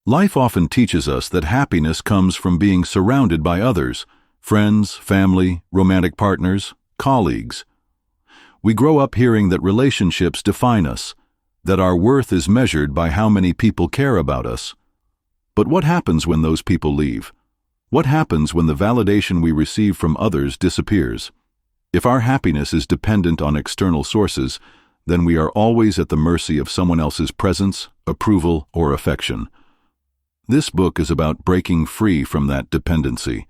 Life often teaches us that happiness comes from being surrounded by others, friends, family, romantic partners, colleagues. We grow up hearing that relationships define us, that our worth is measured by how many people care about us. But what happens when those people leave? What happens when the validation we receive from others disappears? If our happiness is dependent on external sources, then we are always at the mercy of someone else's presence, approval, or affection. This book is about breaking free from that dependency.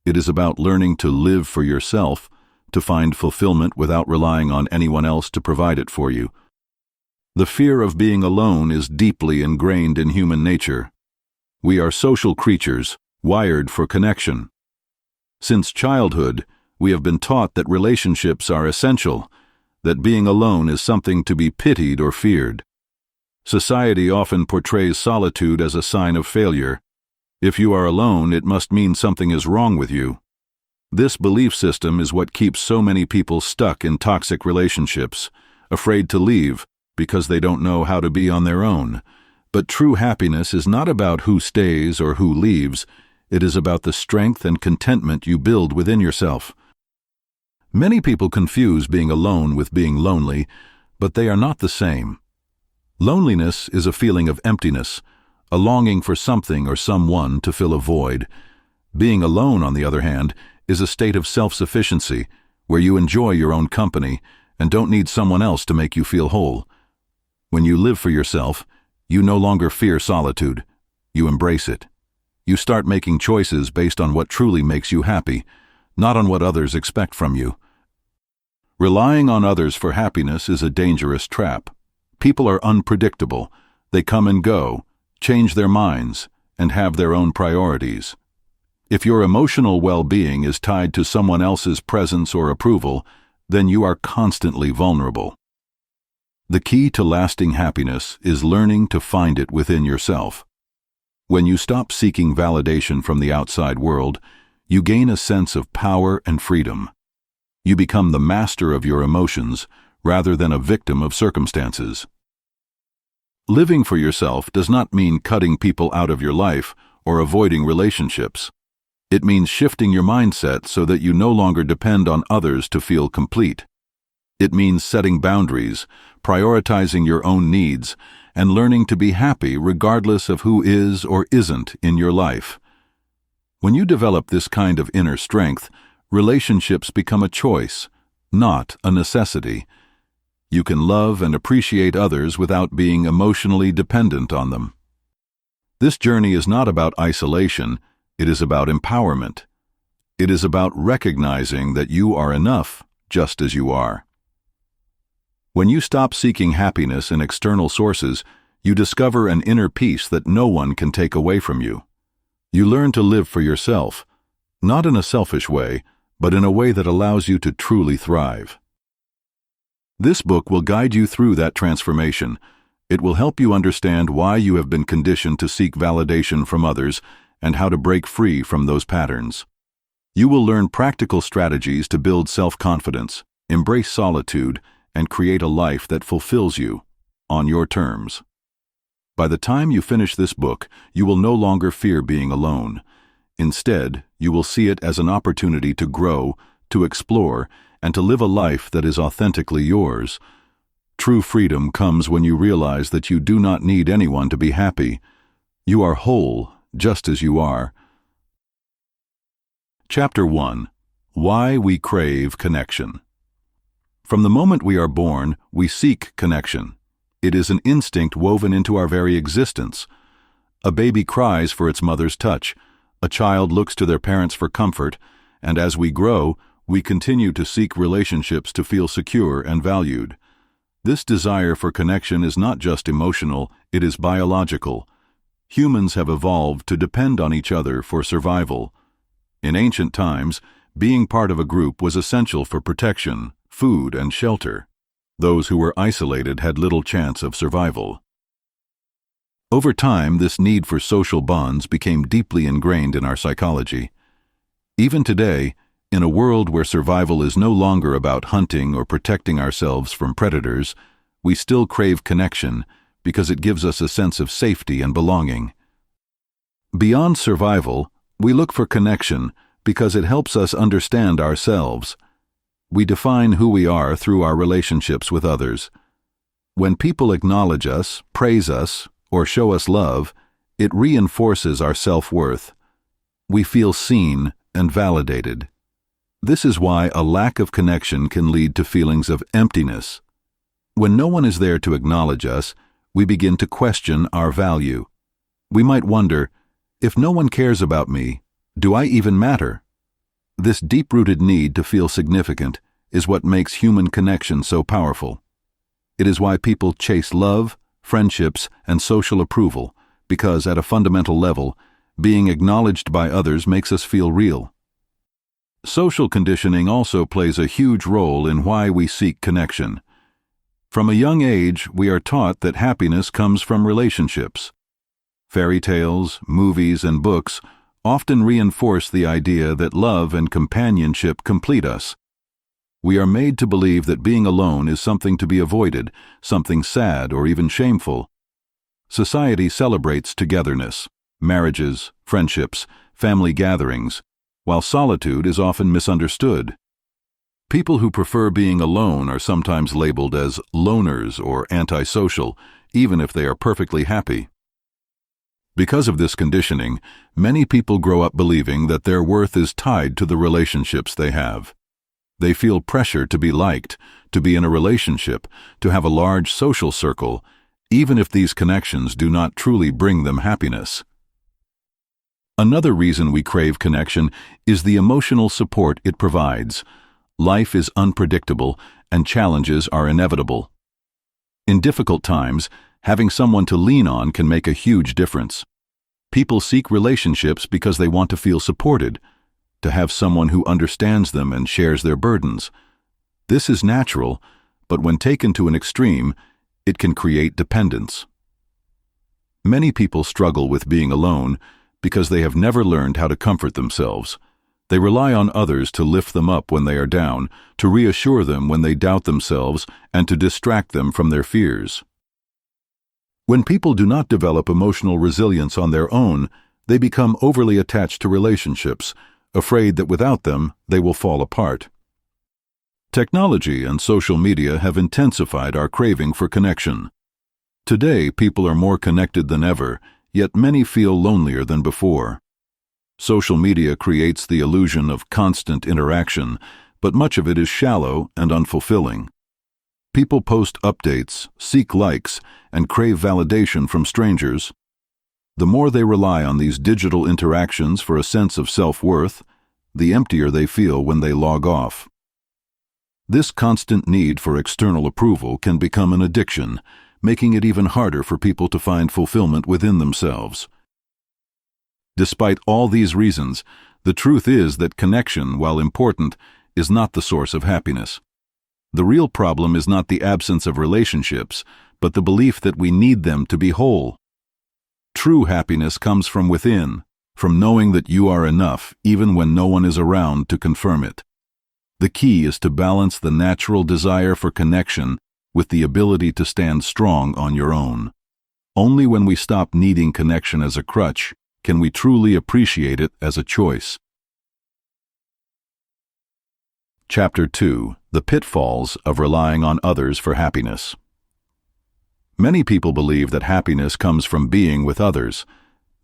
It is about learning to live for yourself, to find fulfillment without relying on anyone else to provide it for you. The fear of being alone is deeply ingrained in human nature. We are social creatures, wired for connection. Since childhood, we have been taught that relationships are essential, that being alone is something to be pitied or feared. Society often portrays solitude as a sign of failure. If you are alone, it must mean something is wrong with you. This belief system is what keeps so many people stuck in toxic relationships, afraid to leave because they don't know how to be on their own. But true happiness is not about who stays or who leaves. It is about the strength and contentment you build within yourself. Many people confuse being alone with being lonely, but they are not the same. Loneliness is a feeling of emptiness, a longing for something or someone to fill a void. Being alone, on the other hand, is a state of self-sufficiency, where you enjoy your own company and don't need someone else to make you feel whole. When you live for yourself, you no longer fear solitude. You embrace it. You start making choices based on what truly makes you happy, not on what others expect from you. Relying on others for happiness is a dangerous trap. People are unpredictable. They come and go, change their minds, and have their own priorities. If your emotional well-being is tied to someone else's presence or approval, then you are constantly vulnerable. The key to lasting happiness is learning to find it within yourself. When you stop seeking validation from the outside world, you gain a sense of power and freedom. You become the master of your emotions rather than a victim of circumstances. Living for yourself does not mean cutting people out of your life or avoiding relationships. It means shifting your mindset so that you no longer depend on others to feel complete. It means setting boundaries, prioritizing your own needs, and learning to be happy regardless of who is or isn't in your life. When you develop this kind of inner strength, relationships become a choice, not a necessity. You can love and appreciate others without being emotionally dependent on them. This journey is not about isolation, it is about empowerment. It is about recognizing that you are enough just as you are. When you stop seeking happiness in external sources, you discover an inner peace that no one can take away from you. You learn to live for yourself, not in a selfish way, but in a way that allows you to truly thrive. This book will guide you through that transformation. It will help you understand why you have been conditioned to seek validation from others and how to break free from those patterns. You will learn practical strategies to build self-confidence, embrace solitude, and create a life that fulfills you on your terms. By the time you finish this book, you will no longer fear being alone. Instead, you will see it as an opportunity to grow, to explore, and to live a life that is authentically yours. True freedom comes when you realize that you do not need anyone to be happy. You are whole, just as you are. Chapter 1. Why We Crave Connection. From the moment we are born, we seek connection. It is an instinct woven into our very existence. A baby cries for its mother's touch. A child looks to their parents for comfort, and as we grow, we continue to seek relationships to feel secure and valued. This desire for connection is not just emotional, it is biological. Humans have evolved to depend on each other for survival. In ancient times, being part of a group was essential for protection, food, and shelter. Those who were isolated had little chance of survival. Over time, this need for social bonds became deeply ingrained in our psychology. Even today, in a world where survival is no longer about hunting or protecting ourselves from predators, we still crave connection because it gives us a sense of safety and belonging. Beyond survival, we look for connection because it helps us understand ourselves. We define who we are through our relationships with others. When people acknowledge us, praise us, or show us love, it reinforces our self-worth. We feel seen and validated. This is why a lack of connection can lead to feelings of emptiness. When no one is there to acknowledge us, we begin to question our value. We might wonder, if no one cares about me, do I even matter? This deep-rooted need to feel significant is what makes human connection so powerful. It is why people chase love, friendships, and social approval, because at a fundamental level, being acknowledged by others makes us feel real. Social conditioning also plays a huge role in why we seek connection. From a young age, we are taught that happiness comes from relationships. Fairy tales, movies, and books often reinforce the idea that love and companionship complete us. We are made to believe that being alone is something to be avoided, something sad or even shameful. Society celebrates togetherness, marriages, friendships, family gatherings, while solitude is often misunderstood. People who prefer being alone are sometimes labeled as loners or antisocial, even if they are perfectly happy. Because of this conditioning, many people grow up believing that their worth is tied to the relationships they have. They feel pressure to be liked, to be in a relationship, to have a large social circle, even if these connections do not truly bring them happiness. Another reason we crave connection is the emotional support it provides. Life is unpredictable, and challenges are inevitable. In difficult times, having someone to lean on can make a huge difference. People seek relationships because they want to feel supported, to have someone who understands them and shares their burdens. This is natural, but when taken to an extreme, it can create dependence. Many people struggle with being alone because they have never learned how to comfort themselves. They rely on others to lift them up when they are down, to reassure them when they doubt themselves, and to distract them from their fears. When people do not develop emotional resilience on their own, they become overly attached to relationships, afraid that without them, they will fall apart. Technology and social media have intensified our craving for connection. Today, people are more connected than ever, yet many feel lonelier than before. Social media creates the illusion of constant interaction, but much of it is shallow and unfulfilling. People post updates, seek likes, and crave validation from strangers. The more they rely on these digital interactions for a sense of self-worth, the emptier they feel when they log off. This constant need for external approval can become an addiction, making it even harder for people to find fulfillment within themselves. Despite all these reasons, the truth is that connection, while important, is not the source of happiness. The real problem is not the absence of relationships, but the belief that we need them to be whole. True happiness comes from within, from knowing that you are enough even when no one is around to confirm it. The key is to balance the natural desire for connection with the ability to stand strong on your own. Only when we stop needing connection as a crutch can we truly appreciate it as a choice. Chapter 2: The Pitfalls of Relying on Others for Happiness. Many people believe that happiness comes from being with others.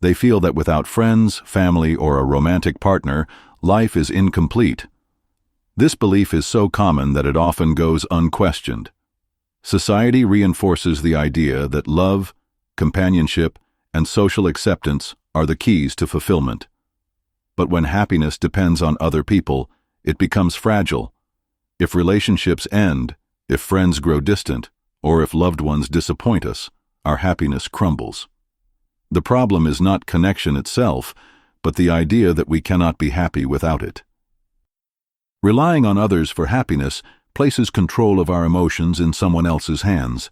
They feel that without friends, family, or a romantic partner, life is incomplete. This belief is so common that it often goes unquestioned. Society reinforces the idea that love, companionship, and social acceptance are the keys to fulfillment. But when happiness depends on other people, it becomes fragile. If relationships end, if friends grow distant, or if loved ones disappoint us, our happiness crumbles. The problem is not connection itself, but the idea that we cannot be happy without it. Relying on others for happiness places control of our emotions in someone else's hands.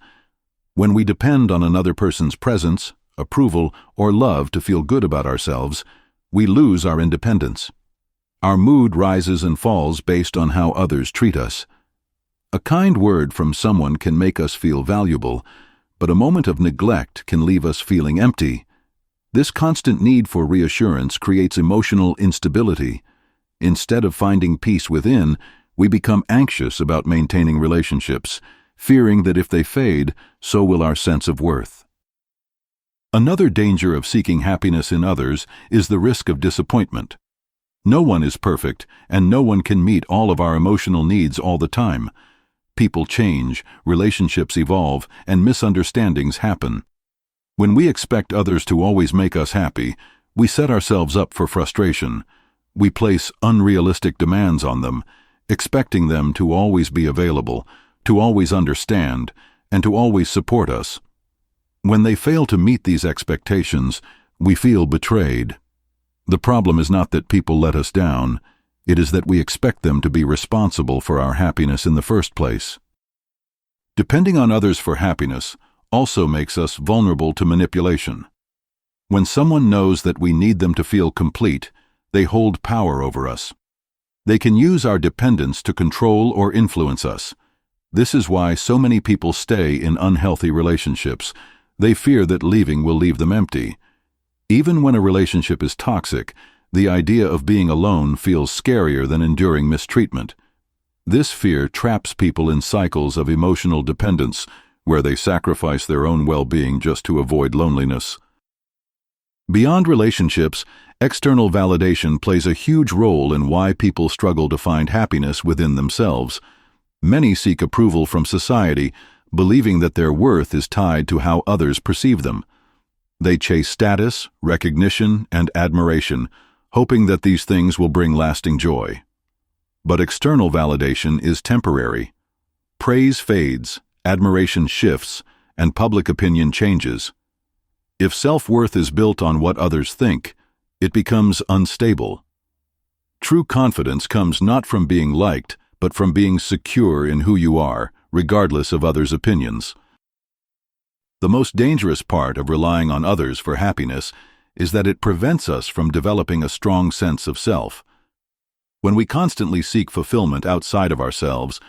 When we depend on another person's presence, approval, or love to feel good about ourselves, we lose our independence. Our mood rises and falls based on how others treat us. A kind word from someone can make us feel valuable, but a moment of neglect can leave us feeling empty. This constant need for reassurance creates emotional instability. Instead of finding peace within, we become anxious about maintaining relationships, fearing that if they fade, so will our sense of worth. Another danger of seeking happiness in others is the risk of disappointment. No one is perfect, and no one can meet all of our emotional needs all the time. People change, relationships evolve, and misunderstandings happen. When we expect others to always make us happy, we set ourselves up for frustration. We place unrealistic demands on them, expecting them to always be available, to always understand, and to always support us. When they fail to meet these expectations, we feel betrayed. The problem is not that people let us down, it is that we expect them to be responsible for our happiness in the first place. Depending on others for happiness also makes us vulnerable to manipulation. When someone knows that we need them to feel complete, they hold power over us. They can use our dependence to control or influence us. This is why so many people stay in unhealthy relationships. They fear that leaving will leave them empty. Even when a relationship is toxic, the idea of being alone feels scarier than enduring mistreatment. This fear traps people in cycles of emotional dependence, where they sacrifice their own well-being just to avoid loneliness. Beyond relationships, external validation plays a huge role in why people struggle to find happiness within themselves. Many seek approval from society, believing that their worth is tied to how others perceive them. They chase status, recognition, and admiration, hoping that these things will bring lasting joy. But external validation is temporary. Praise fades, admiration shifts, and public opinion changes. If self-worth is built on what others think, it becomes unstable. True confidence comes not from being liked, but from being secure in who you are, regardless of others' opinions. The most dangerous part of relying on others for happiness is that it prevents us from developing a strong sense of self. When we constantly seek fulfillment outside of ourselves,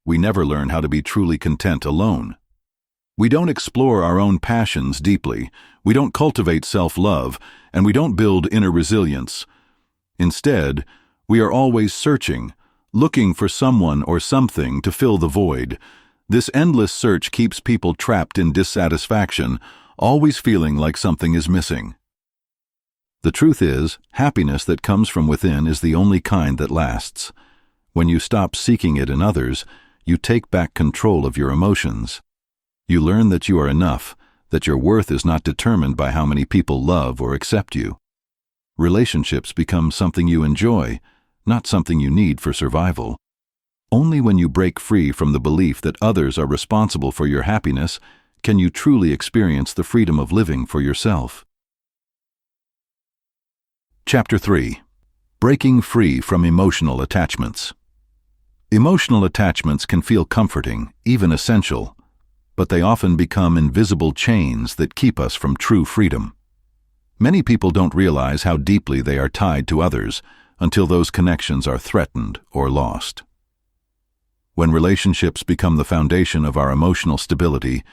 we never learn how to be truly content alone. We don't explore our own passions deeply, we don't cultivate self-love, and we don't build inner resilience. Instead, we are always searching, looking for someone or something to fill the void. This endless search keeps people trapped in dissatisfaction, always feeling like something is missing. The truth is, happiness that comes from within is the only kind that lasts. When you stop seeking it in others, you take back control of your emotions. You learn that you are enough, that your worth is not determined by how many people love or accept you. Relationships become something you enjoy, not something you need for survival. Only when you break free from the belief that others are responsible for your happiness can you truly experience the freedom of living for yourself. Chapter 3. Breaking Free from Emotional Attachments. Emotional attachments can feel comforting, even essential, but they often become invisible chains that keep us from true freedom. Many people don't realize how deeply they are tied to others until those connections are threatened or lost. When relationships become the foundation of our emotional stability,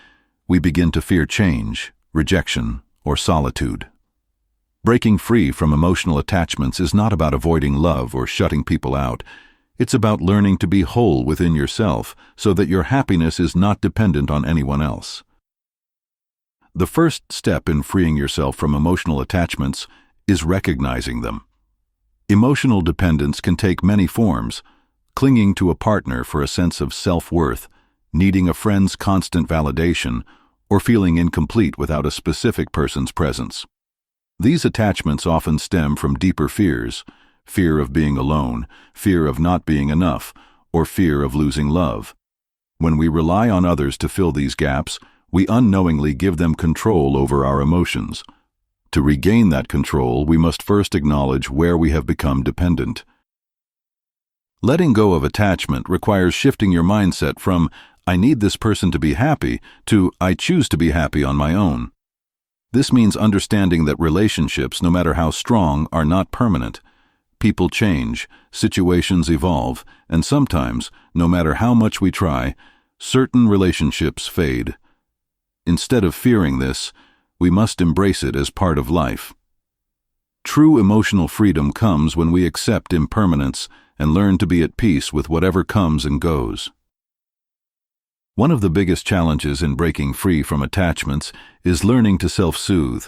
we begin to fear change, rejection, or solitude. Breaking free from emotional attachments is not about avoiding love or shutting people out. It's about learning to be whole within yourself so that your happiness is not dependent on anyone else. The first step in freeing yourself from emotional attachments is recognizing them. Emotional dependence can take many forms: clinging to a partner for a sense of self-worth, needing a friend's constant validation, or feeling incomplete without a specific person's presence. These attachments often stem from deeper fears: fear of being alone, fear of not being enough, or fear of losing love. When we rely on others to fill these gaps, we unknowingly give them control over our emotions. To regain that control, we must first acknowledge where we have become dependent. Letting go of attachment requires shifting your mindset from "I need this person to be happy" to "I choose to be happy on my own." This means understanding that relationships, no matter how strong, are not permanent. People change, situations evolve, and sometimes, no matter how much we try, certain relationships fade. Instead of fearing this, We must embrace it as part of life. True emotional freedom comes when we accept impermanence and learn to be at peace with whatever comes and goes. One of the biggest challenges in breaking free from attachments is learning to self-soothe.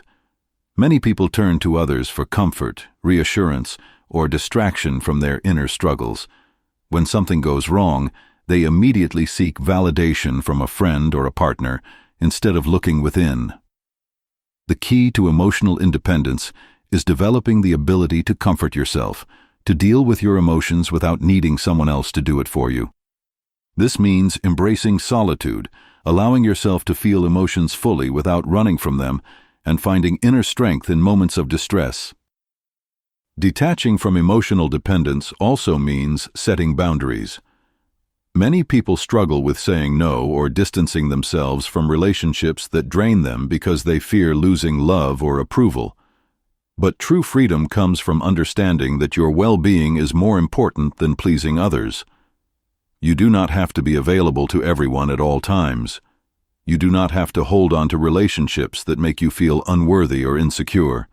Many people turn to others for comfort, reassurance, or distraction from their inner struggles. When something goes wrong, they immediately seek validation from a friend or a partner instead of looking within. The key to emotional independence is developing the ability to comfort yourself, to deal with your emotions without needing someone else to do it for you. This means embracing solitude, allowing yourself to feel emotions fully without running from them, and finding inner strength in moments of distress. Detaching from emotional dependence also means setting boundaries. Many people struggle with saying no or distancing themselves from relationships that drain them because they fear losing love or approval. But true freedom comes from understanding that your well-being is more important than pleasing others. You do not have to be available to everyone at all times. You do not have to hold on to relationships that make you feel unworthy or insecure.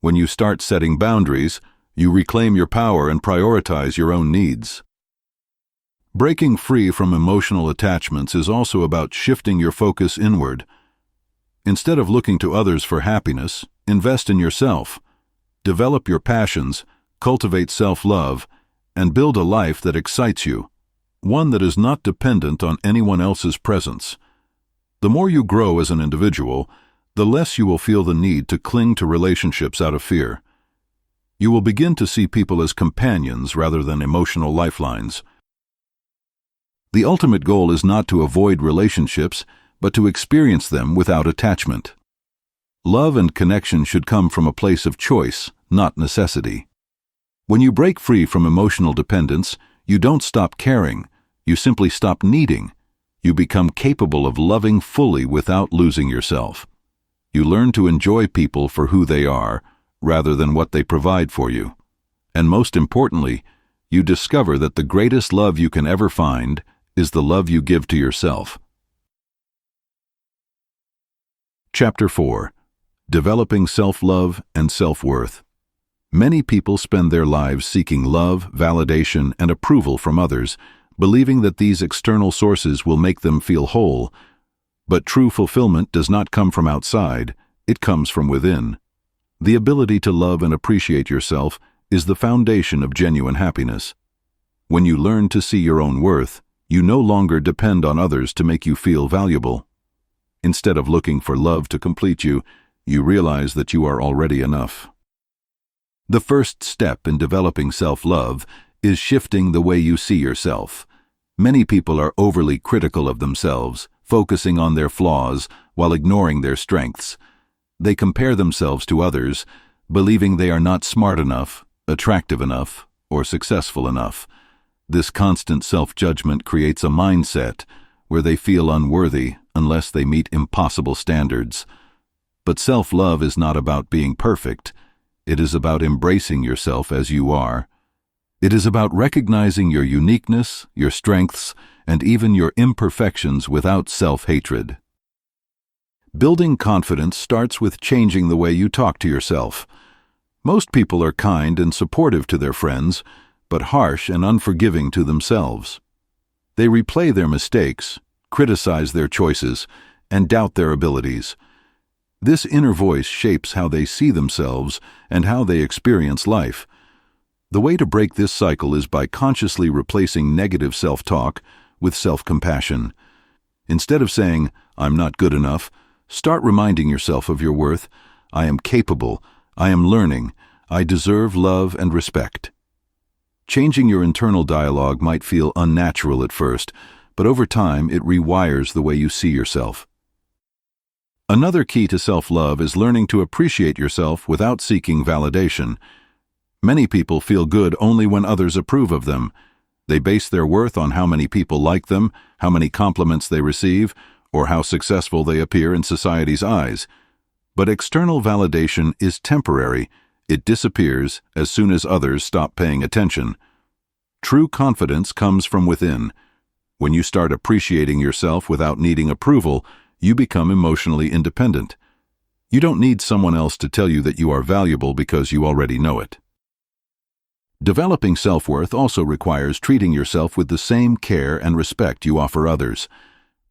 When you start setting boundaries, you reclaim your power and prioritize your own needs. Breaking free from emotional attachments is also about shifting your focus inward. Instead of looking to others for happiness, invest in yourself. Develop your passions, cultivate self-love, and build a life that excites you, one that is not dependent on anyone else's presence. The more you grow as an individual, the less you will feel the need to cling to relationships out of fear. You will begin to see people as companions rather than emotional lifelines. The ultimate goal is not to avoid relationships, but to experience them without attachment. Love and connection should come from a place of choice, not necessity. When you break free from emotional dependence, you don't stop caring, you simply stop needing. You become capable of loving fully without losing yourself. You learn to enjoy people for who they are, rather than what they provide for you. And most importantly, you discover that the greatest love you can ever find is the love you give to yourself. Chapter 4. Developing Self-Love and Self-Worth. Many people spend their lives seeking love, validation, and approval from others, believing that these external sources will make them feel whole. But true fulfillment does not come from outside, it comes from within. The ability to love and appreciate yourself is the foundation of genuine happiness. When you learn to see your own worth, you no longer depend on others to make you feel valuable. Instead of looking for love to complete you, you realize that you are already enough. The first step in developing self-love is shifting the way you see yourself. Many people are overly critical of themselves, focusing on their flaws while ignoring their strengths. They compare themselves to others, believing they are not smart enough, attractive enough, or successful enough. This constant self-judgment creates a mindset where they feel unworthy unless they meet impossible standards. But self-love is not about being perfect. It is about embracing yourself as you are. It is about recognizing your uniqueness, your strengths, and even your imperfections without self-hatred. Building confidence starts with changing the way you talk to yourself. Most people are kind and supportive to their friends, but harsh and unforgiving to themselves. They replay their mistakes, criticize their choices, and doubt their abilities. This inner voice shapes how they see themselves and how they experience life. The way to break this cycle is by consciously replacing negative self-talk with self-compassion. Instead of saying, "I'm not good enough," start reminding yourself of your worth. "I am capable, I am learning, I deserve love and respect." Changing your internal dialogue might feel unnatural at first, but over time it rewires the way you see yourself. Another key to self-love is learning to appreciate yourself without seeking validation. Many people feel good only when others approve of them. They base their worth on how many people like them, how many compliments they receive, or how successful they appear in society's eyes. But external validation is temporary. It disappears as soon as others stop paying attention. True confidence comes from within. When you start appreciating yourself without needing approval, you become emotionally independent. You don't need someone else to tell you that you are valuable because you already know it. Developing self-worth also requires treating yourself with the same care and respect you offer others.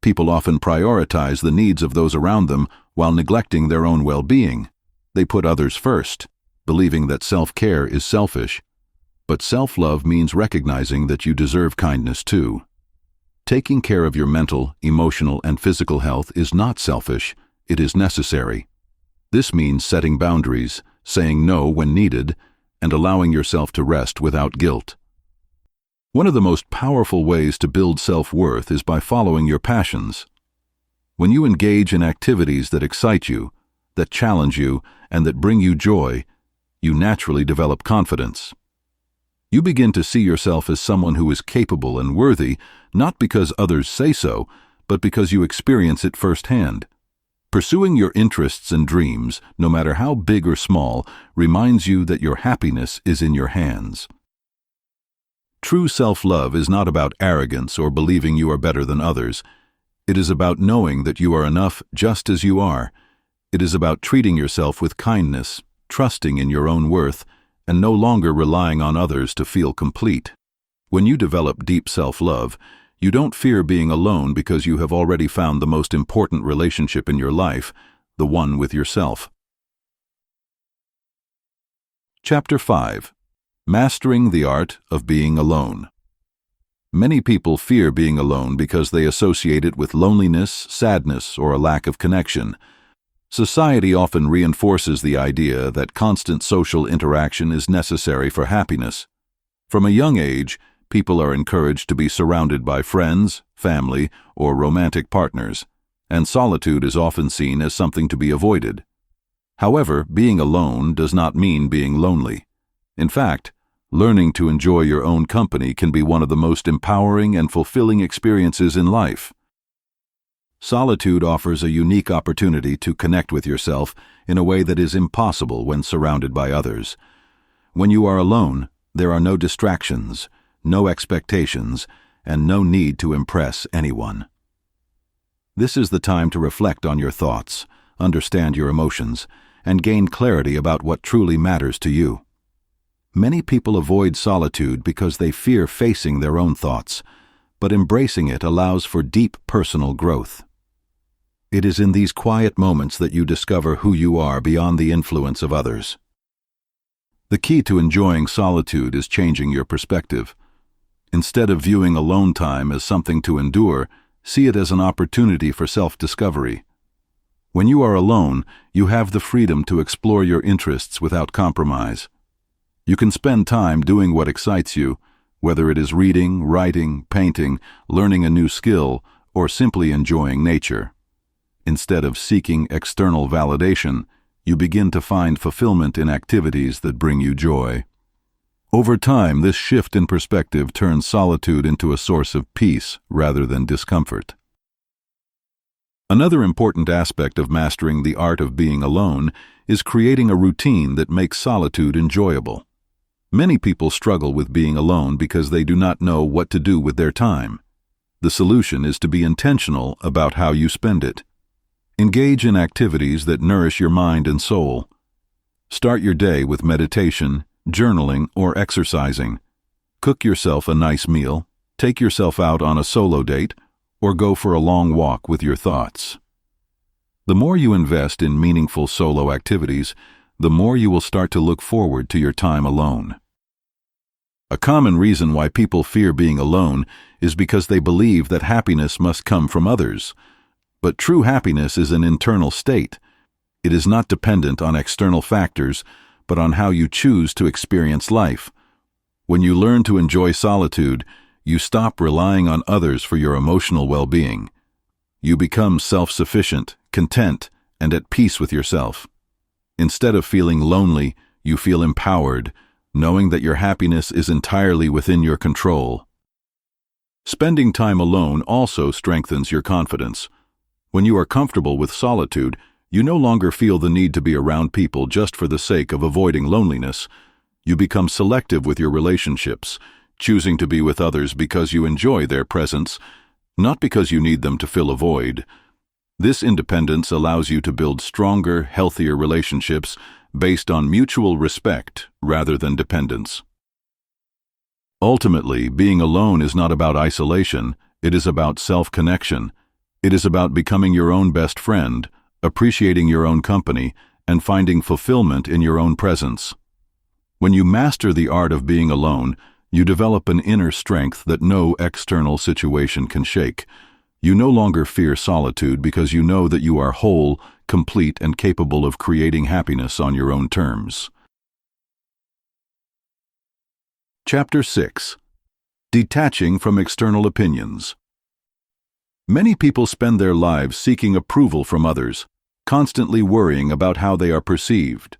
People often prioritize the needs of those around them while neglecting their own well-being. They put others first, believing that self-care is selfish. But self-love means recognizing that you deserve kindness too. Taking care of your mental, emotional, and physical health is not selfish, it is necessary. This means setting boundaries, saying no when needed, and allowing yourself to rest without guilt. One of the most powerful ways to build self-worth is by following your passions. When you engage in activities that excite you, that challenge you, and that bring you joy, you naturally develop confidence. You begin to see yourself as someone who is capable and worthy, not because others say so, but because you experience it firsthand. Pursuing your interests and dreams, no matter how big or small, reminds you that your happiness is in your hands. True self-love is not about arrogance or believing you are better than others. It is about knowing that you are enough just as you are. It is about treating yourself with kindness, trusting in your own worth, and no longer relying on others to feel complete. When you develop deep self-love, you don't fear being alone because you have already found the most important relationship in your life, the one with yourself. Chapter 5. Mastering the Art of Being Alone. Many people fear being alone because they associate it with loneliness, sadness, or a lack of connection. Society often reinforces the idea that constant social interaction is necessary for happiness. From a young age, people are encouraged to be surrounded by friends, family, or romantic partners, and solitude is often seen as something to be avoided. However, being alone does not mean being lonely. In fact, learning to enjoy your own company can be one of the most empowering and fulfilling experiences in life. Solitude offers a unique opportunity to connect with yourself in a way that is impossible when surrounded by others. When you are alone, there are no distractions, no expectations, and no need to impress anyone. This is the time to reflect on your thoughts, understand your emotions, and gain clarity about what truly matters to you. Many people avoid solitude because they fear facing their own thoughts, but embracing it allows for deep personal growth. It is in these quiet moments that you discover who you are beyond the influence of others. The key to enjoying solitude is changing your perspective. Instead of viewing alone time as something to endure, see it as an opportunity for self-discovery. When you are alone, you have the freedom to explore your interests without compromise. You can spend time doing what excites you, whether it is reading, writing, painting, learning a new skill, or simply enjoying nature. Instead of seeking external validation, you begin to find fulfillment in activities that bring you joy. Over time, this shift in perspective turns solitude into a source of peace rather than discomfort. Another important aspect of mastering the art of being alone is creating a routine that makes solitude enjoyable. Many people struggle with being alone because they do not know what to do with their time. The solution is to be intentional about how you spend it. Engage in activities that nourish your mind and soul. Start your day with meditation, journaling, or exercising. Cook yourself a nice meal, take yourself out on a solo date, or go for a long walk with your thoughts. The more you invest in meaningful solo activities, the more you will start to look forward to your time alone. A common reason why people fear being alone is because they believe that happiness must come from others. But true happiness is an internal state. It is not dependent on external factors, but on how you choose to experience life. When you learn to enjoy solitude, you stop relying on others for your emotional well-being. You become self-sufficient, content, and at peace with yourself. Instead of feeling lonely, you feel empowered, knowing that your happiness is entirely within your control. Spending time alone also strengthens your confidence. When you are comfortable with solitude, you no longer feel the need to be around people just for the sake of avoiding loneliness. You become selective with your relationships, choosing to be with others because you enjoy their presence, not because you need them to fill a void. This independence allows you to build stronger, healthier relationships based on mutual respect rather than dependence. Ultimately, being alone is not about isolation, it is about self-connection. It is about becoming your own best friend, appreciating your own company, and finding fulfillment in your own presence. When you master the art of being alone, you develop an inner strength that no external situation can shake. You no longer fear solitude because you know that you are whole, complete, and capable of creating happiness on your own terms. Chapter 6. Detaching from External Opinions. Many people spend their lives seeking approval from others, constantly worrying about how they are perceived.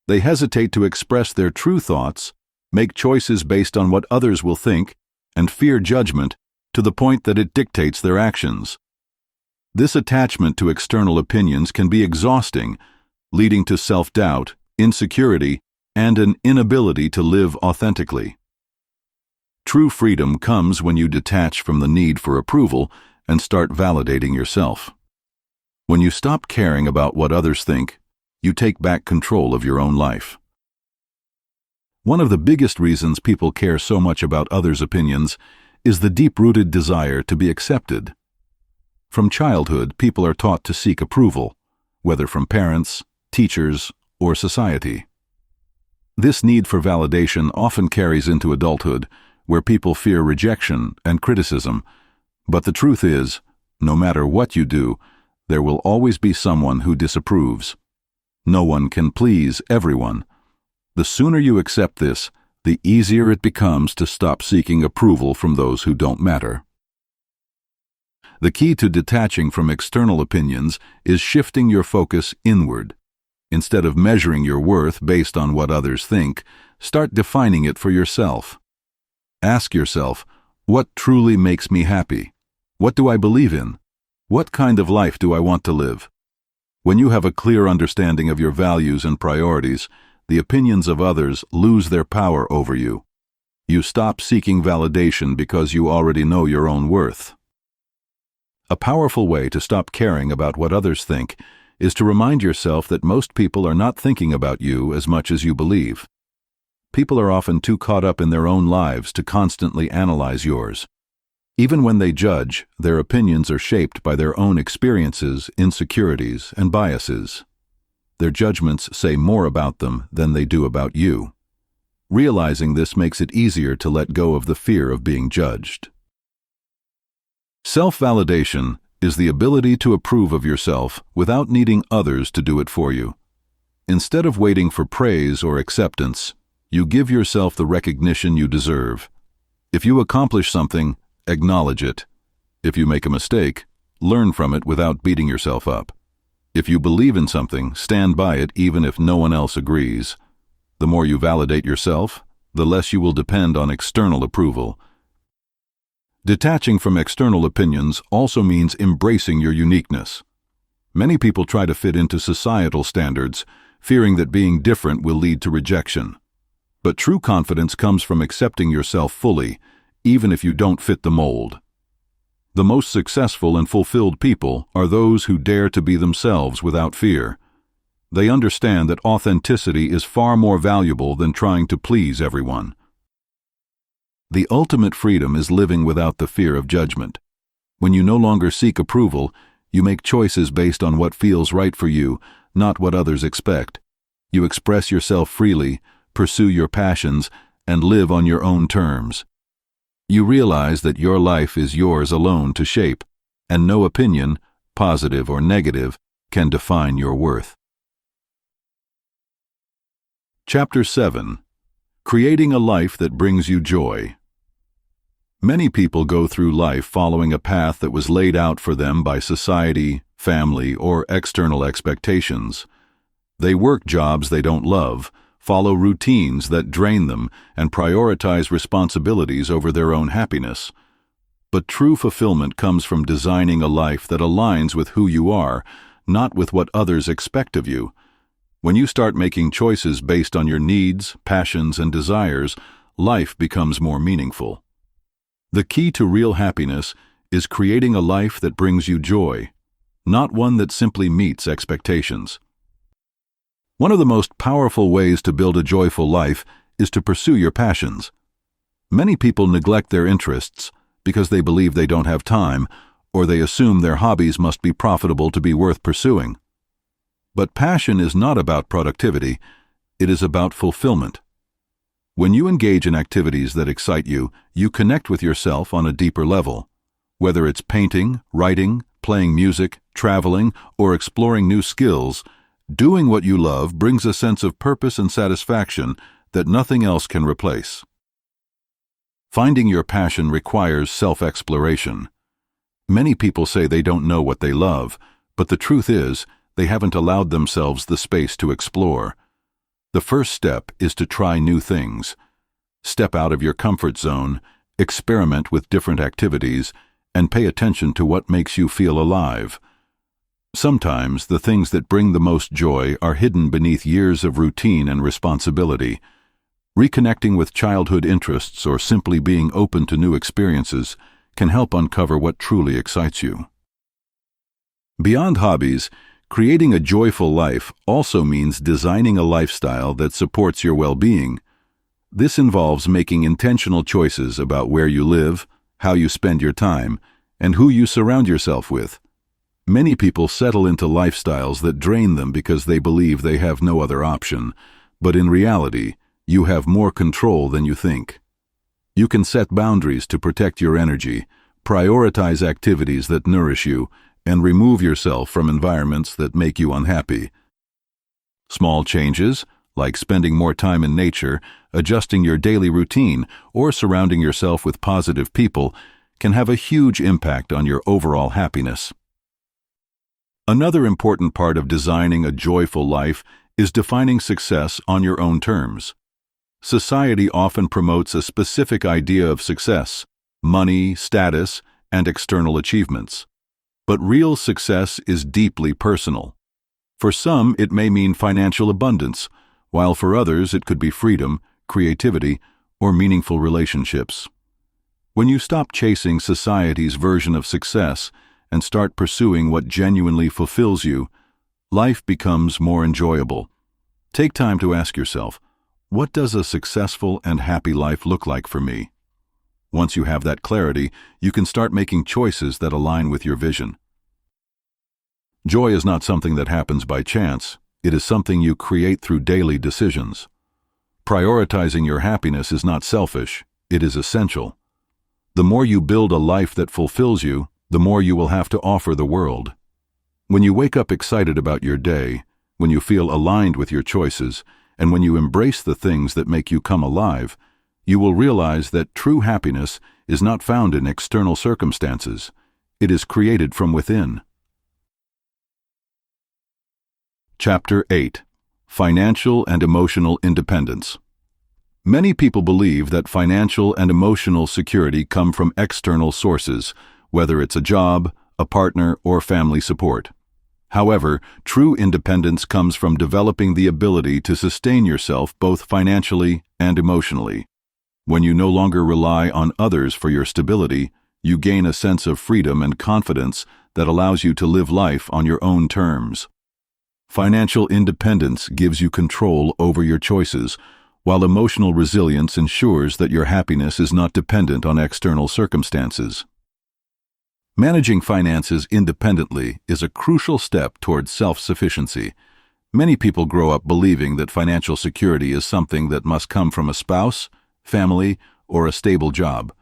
They hesitate to express their true thoughts, make choices based on what others will think, and fear judgment to the point that it dictates their actions. This attachment to external opinions can be exhausting, leading to self-doubt, insecurity, and an inability to live authentically. True freedom comes when you detach from the need for approval and start validating yourself. When you stop caring about what others think, you take back control of your own life. One of the biggest reasons people care so much about others' opinions is the deep-rooted desire to be accepted. From childhood, people are taught to seek approval, whether from parents, teachers, or society. This need for validation often carries into adulthood, where people fear rejection and criticism. But the truth is, no matter what you do, there will always be someone who disapproves. No one can please everyone. The sooner you accept this, the easier it becomes to stop seeking approval from those who don't matter. The key to detaching from external opinions is shifting your focus inward. Instead of measuring your worth based on what others think, start defining it for yourself. Ask yourself, what truly makes me happy? What do I believe in? What kind of life do I want to live? When you have a clear understanding of your values and priorities, the opinions of others lose their power over you. You stop seeking validation because you already know your own worth. A powerful way to stop caring about what others think is to remind yourself that most people are not thinking about you as much as you believe. People are often too caught up in their own lives to constantly analyze yours. Even when they judge, their opinions are shaped by their own experiences, insecurities, and biases. Their judgments say more about them than they do about you. Realizing this makes it easier to let go of the fear of being judged. Self-validation is the ability to approve of yourself without needing others to do it for you. Instead of waiting for praise or acceptance, you give yourself the recognition you deserve. If you accomplish something, acknowledge it. If you make a mistake, learn from it without beating yourself up. If you believe in something, stand by it even if no one else agrees. The more you validate yourself, the less you will depend on external approval. Detaching from external opinions also means embracing your uniqueness. Many people try to fit into societal standards, fearing that being different will lead to rejection. But true confidence comes from accepting yourself fully, even if you don't fit the mold. The most successful and fulfilled people are those who dare to be themselves without fear. They understand that authenticity is far more valuable than trying to please everyone. The ultimate freedom is living without the fear of judgment. When you no longer seek approval, you make choices based on what feels right for you, not what others expect. You express yourself freely, pursue your passions, and live on your own terms. You realize that your life is yours alone to shape, and no opinion, positive or negative, can define your worth. Chapter 7. Creating a life that brings you joy. Many people go through life following a path that was laid out for them by society, family, or external expectations. They work jobs they don't love, follow routines that drain them, and prioritize responsibilities over their own happiness. But true fulfillment comes from designing a life that aligns with who you are, not with what others expect of you. When you start making choices based on your needs, passions, and desires, life becomes more meaningful. The key to real happiness is creating a life that brings you joy, not one that simply meets expectations. One of the most powerful ways to build a joyful life is to pursue your passions. Many people neglect their interests because they believe they don't have time, or they assume their hobbies must be profitable to be worth pursuing. But passion is not about productivity, it is about fulfillment. When you engage in activities that excite you, you connect with yourself on a deeper level. Whether it's painting, writing, playing music, traveling, or exploring new skills, doing what you love brings a sense of purpose and satisfaction that nothing else can replace. Finding your passion requires self-exploration. Many people say they don't know what they love, but the truth is, they haven't allowed themselves the space to explore. The first step is to try new things. Step out of your comfort zone, experiment with different activities, and pay attention to what makes you feel alive. Sometimes the things that bring the most joy are hidden beneath years of routine and responsibility. Reconnecting with childhood interests or simply being open to new experiences can help uncover what truly excites you. Beyond hobbies, creating a joyful life also means designing a lifestyle that supports your well-being. This involves making intentional choices about where you live, how you spend your time, and who you surround yourself with. Many people settle into lifestyles that drain them because they believe they have no other option, but in reality, you have more control than you think. You can set boundaries to protect your energy, prioritize activities that nourish you, and remove yourself from environments that make you unhappy. Small changes, like spending more time in nature, adjusting your daily routine, or surrounding yourself with positive people, can have a huge impact on your overall happiness. Another important part of designing a joyful life is defining success on your own terms. Society often promotes a specific idea of success: money, status, and external achievements. But real success is deeply personal. For some, it may mean financial abundance, while for others it could be freedom, creativity, or meaningful relationships. When you stop chasing society's version of success and start pursuing what genuinely fulfills you, life becomes more enjoyable. Take time to ask yourself, what does a successful and happy life look like for me? Once you have that clarity, you can start making choices that align with your vision. Joy is not something that happens by chance. It is something you create through daily decisions. Prioritizing your happiness is not selfish, it is essential. The more you build a life that fulfills you, the more you will have to offer the world. When you wake up excited about your day, when you feel aligned with your choices, and when you embrace the things that make you come alive, you will realize that true happiness is not found in external circumstances. It is created from within. Chapter 8: Financial and Emotional Independence. Many people believe that financial and emotional security come from external sources, whether it's a job, a partner, or family support. However, true independence comes from developing the ability to sustain yourself both financially and emotionally. When you no longer rely on others for your stability, you gain a sense of freedom and confidence that allows you to live life on your own terms. Financial independence gives you control over your choices, while emotional resilience ensures that your happiness is not dependent on external circumstances. Managing finances independently is a crucial step towards self-sufficiency. Many people grow up believing that financial security is something that must come from a spouse, family, or a stable job.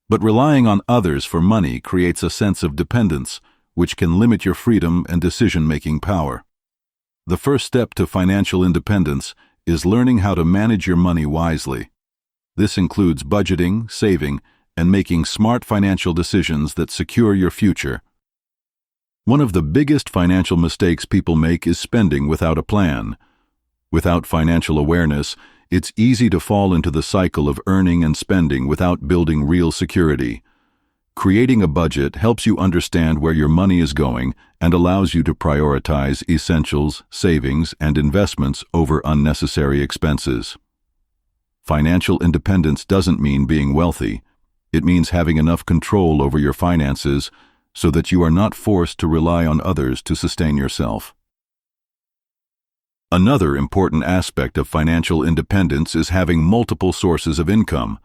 But relying on others for money creates a sense of dependence, which can limit your freedom and decision-making power. The first step to financial independence is learning how to manage your money wisely. This includes budgeting, saving, and making smart financial decisions that secure your future. One of the biggest financial mistakes people make is spending without a plan. Without financial awareness, it's easy to fall into the cycle of earning and spending without building real security. Creating a budget helps you understand where your money is going and allows you to prioritize essentials, savings, and investments over unnecessary expenses. Financial independence doesn't mean being wealthy. It means having enough control over your finances so that you are not forced to rely on others to sustain yourself. Another important aspect of financial independence is having multiple sources of income.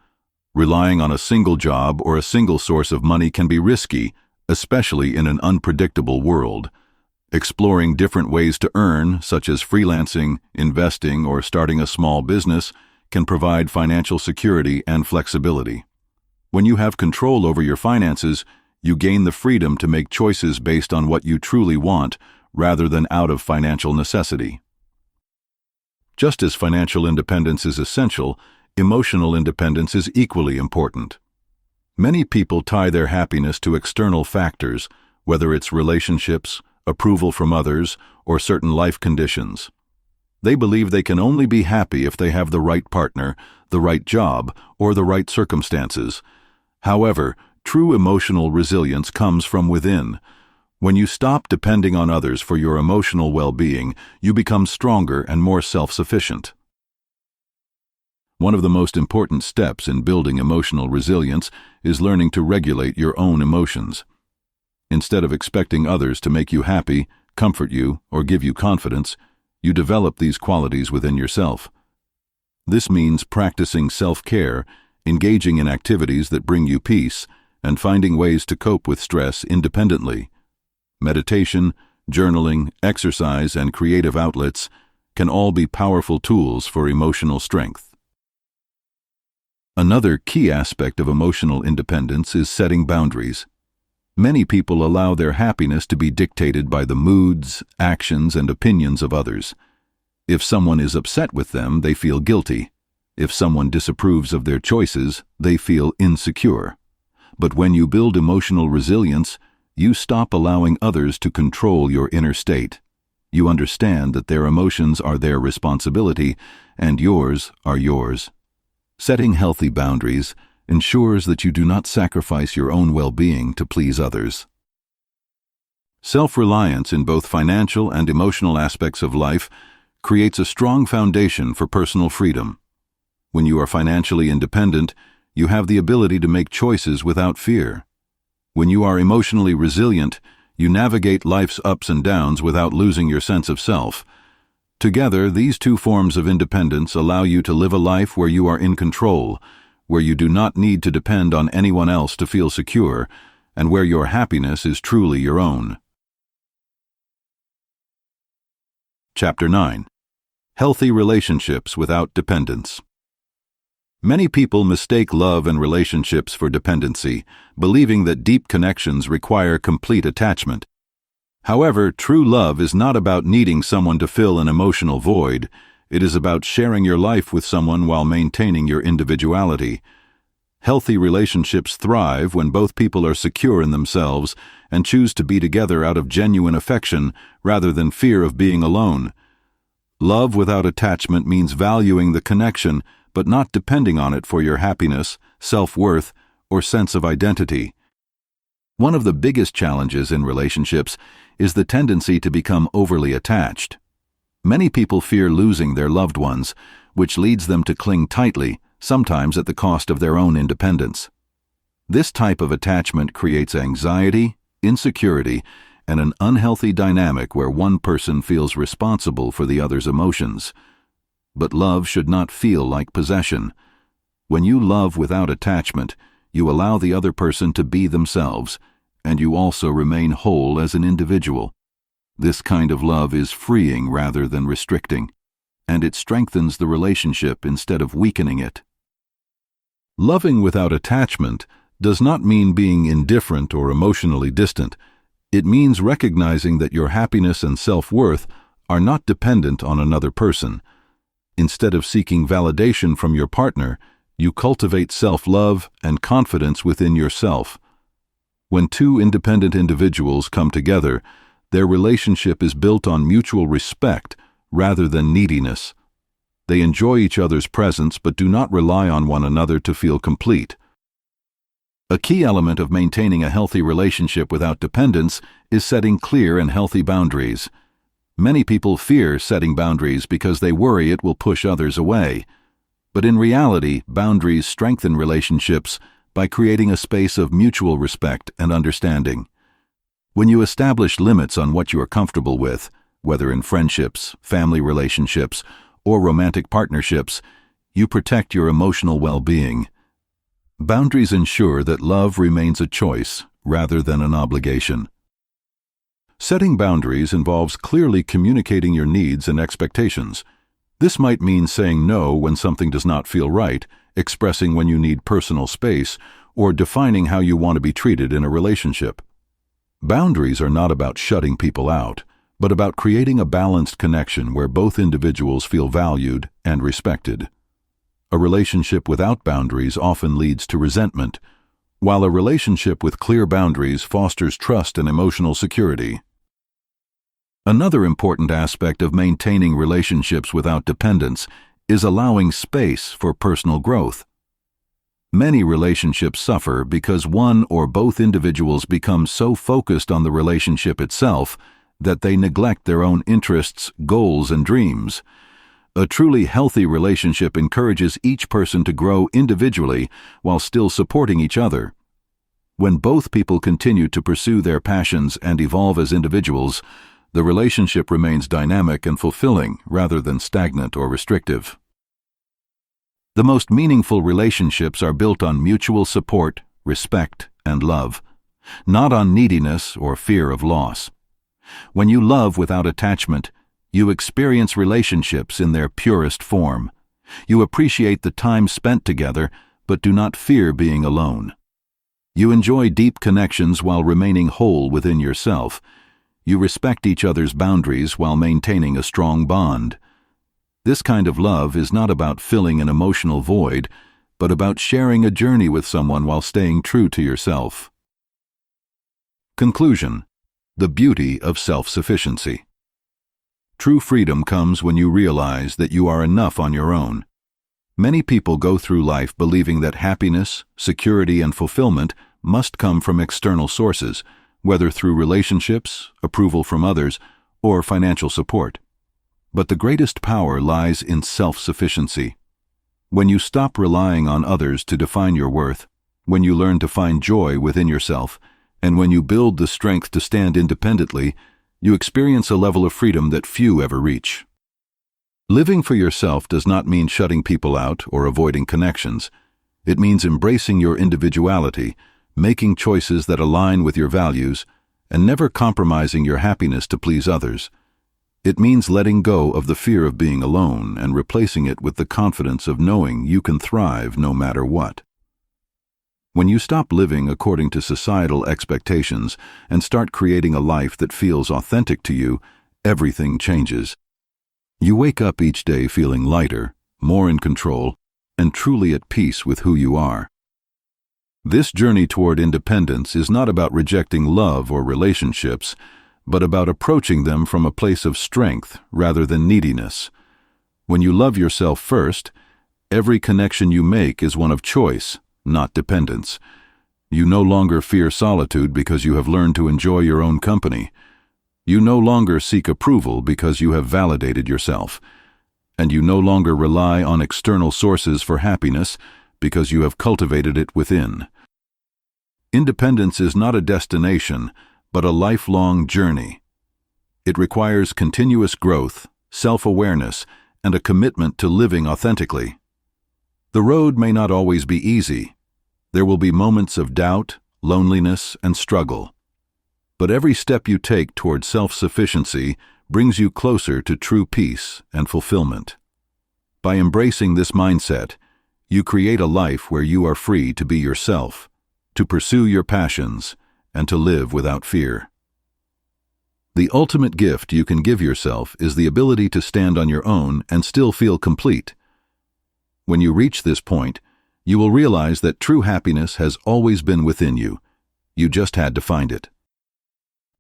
Relying on a single job or a single source of money can be risky, especially in an unpredictable world. Exploring different ways to earn, such as freelancing, investing, or starting a small business, can provide financial security and flexibility. When you have control over your finances, you gain the freedom to make choices based on what you truly want, rather than out of financial necessity. Just as financial independence is essential, emotional independence is equally important. Many people tie their happiness to external factors, whether it's relationships, approval from others, or certain life conditions. They believe they can only be happy if they have the right partner, the right job, or the right circumstances. However, true emotional resilience comes from within. When you stop depending on others for your emotional well-being, you become stronger and more self-sufficient. One of the most important steps in building emotional resilience is learning to regulate your own emotions. Instead of expecting others to make you happy, comfort you, or give you confidence, you develop these qualities within yourself. This means practicing self-care, engaging in activities that bring you peace, and finding ways to cope with stress independently. Meditation, journaling, exercise, and creative outlets can all be powerful tools for emotional strength. Another key aspect of emotional independence is setting boundaries. Many people allow their happiness to be dictated by the moods, actions, and opinions of others. If someone is upset with them, they feel guilty. If someone disapproves of their choices, they feel insecure. But when you build emotional resilience, you stop allowing others to control your inner state. You understand that their emotions are their responsibility, and yours are yours. Setting healthy boundaries ensures that you do not sacrifice your own well-being to please others. Self-reliance in both financial and emotional aspects of life creates a strong foundation for personal freedom. When you are financially independent, you have the ability to make choices without fear. When you are emotionally resilient, you navigate life's ups and downs without losing your sense of self. Together, these two forms of independence allow you to live a life where you are in control, where you do not need to depend on anyone else to feel secure, and where your happiness is truly your own. Chapter 9. Healthy Relationships Without Dependence. Many people mistake love and relationships for dependency, believing that deep connections require complete attachment. However, true love is not about needing someone to fill an emotional void. It is about sharing your life with someone while maintaining your individuality. Healthy relationships thrive when both people are secure in themselves and choose to be together out of genuine affection rather than fear of being alone. Love without attachment means valuing the connection, but not depending on it for your happiness, self-worth, or sense of identity. One of the biggest challenges in relationships is the tendency to become overly attached. Many people fear losing their loved ones, which leads them to cling tightly, sometimes at the cost of their own independence. This type of attachment creates anxiety, insecurity, and an unhealthy dynamic where one person feels responsible for the other's emotions. But love should not feel like possession. When you love without attachment, you allow the other person to be themselves, and you also remain whole as an individual. This kind of love is freeing rather than restricting, and it strengthens the relationship instead of weakening it. Loving without attachment does not mean being indifferent or emotionally distant. It means recognizing that your happiness and self-worth are not dependent on another person. Instead of seeking validation from your partner, you cultivate self-love and confidence within yourself. When two independent individuals come together, their relationship is built on mutual respect rather than neediness. They enjoy each other's presence but do not rely on one another to feel complete. A key element of maintaining a healthy relationship without dependence is setting clear and healthy boundaries. Many people fear setting boundaries because they worry it will push others away. But in reality, boundaries strengthen relationships by creating a space of mutual respect and understanding. When you establish limits on what you are comfortable with, whether in friendships, family relationships, or romantic partnerships, you protect your emotional well-being. Boundaries ensure that love remains a choice rather than an obligation. Setting boundaries involves clearly communicating your needs and expectations. This might mean saying no when something does not feel right, expressing when you need personal space, or defining how you want to be treated in a relationship. Boundaries are not about shutting people out, but about creating a balanced connection where both individuals feel valued and respected. A relationship without boundaries often leads to resentment, while a relationship with clear boundaries fosters trust and emotional security. Another important aspect of maintaining relationships without dependence is allowing space for personal growth. Many relationships suffer because one or both individuals become so focused on the relationship itself that they neglect their own interests, goals, and dreams. A truly healthy relationship encourages each person to grow individually while still supporting each other. When both people continue to pursue their passions and evolve as individuals, the relationship remains dynamic and fulfilling rather than stagnant or restrictive. The most meaningful relationships are built on mutual support, respect, and love, not on neediness or fear of loss. When you love without attachment, you experience relationships in their purest form. You appreciate the time spent together, but do not fear being alone. You enjoy deep connections while remaining whole within yourself. You respect each other's boundaries while maintaining a strong bond. This kind of love is not about filling an emotional void, but about sharing a journey with someone while staying true to yourself. Conclusion: the beauty of self-sufficiency. True freedom comes when you realize that you are enough on your own. Many people go through life believing that happiness, security, and fulfillment must come from external sources, whether through relationships, approval from others, or financial support. But the greatest power lies in self-sufficiency. When you stop relying on others to define your worth, when you learn to find joy within yourself, and when you build the strength to stand independently, you experience a level of freedom that few ever reach. Living for yourself does not mean shutting people out or avoiding connections. It means embracing your individuality, making choices that align with your values, and never compromising your happiness to please others. It means letting go of the fear of being alone and replacing it with the confidence of knowing you can thrive no matter what. When you stop living according to societal expectations and start creating a life that feels authentic to you, everything changes. You wake up each day feeling lighter, more in control, and truly at peace with who you are. This journey toward independence is not about rejecting love or relationships, but about approaching them from a place of strength rather than neediness. When you love yourself first, every connection you make is one of choice, not dependence. You no longer fear solitude because you have learned to enjoy your own company. You no longer seek approval because you have validated yourself. And you no longer rely on external sources for happiness because you have cultivated it within. Independence is not a destination, but a lifelong journey. It requires continuous growth, self-awareness, and a commitment to living authentically. The road may not always be easy. There will be moments of doubt, loneliness, and struggle. But every step you take toward self-sufficiency brings you closer to true peace and fulfillment. By embracing this mindset, you create a life where you are free to be yourself, to pursue your passions, and to live without fear. The ultimate gift you can give yourself is the ability to stand on your own and still feel complete. When you reach this point, you will realize that true happiness has always been within you. You just had to find it.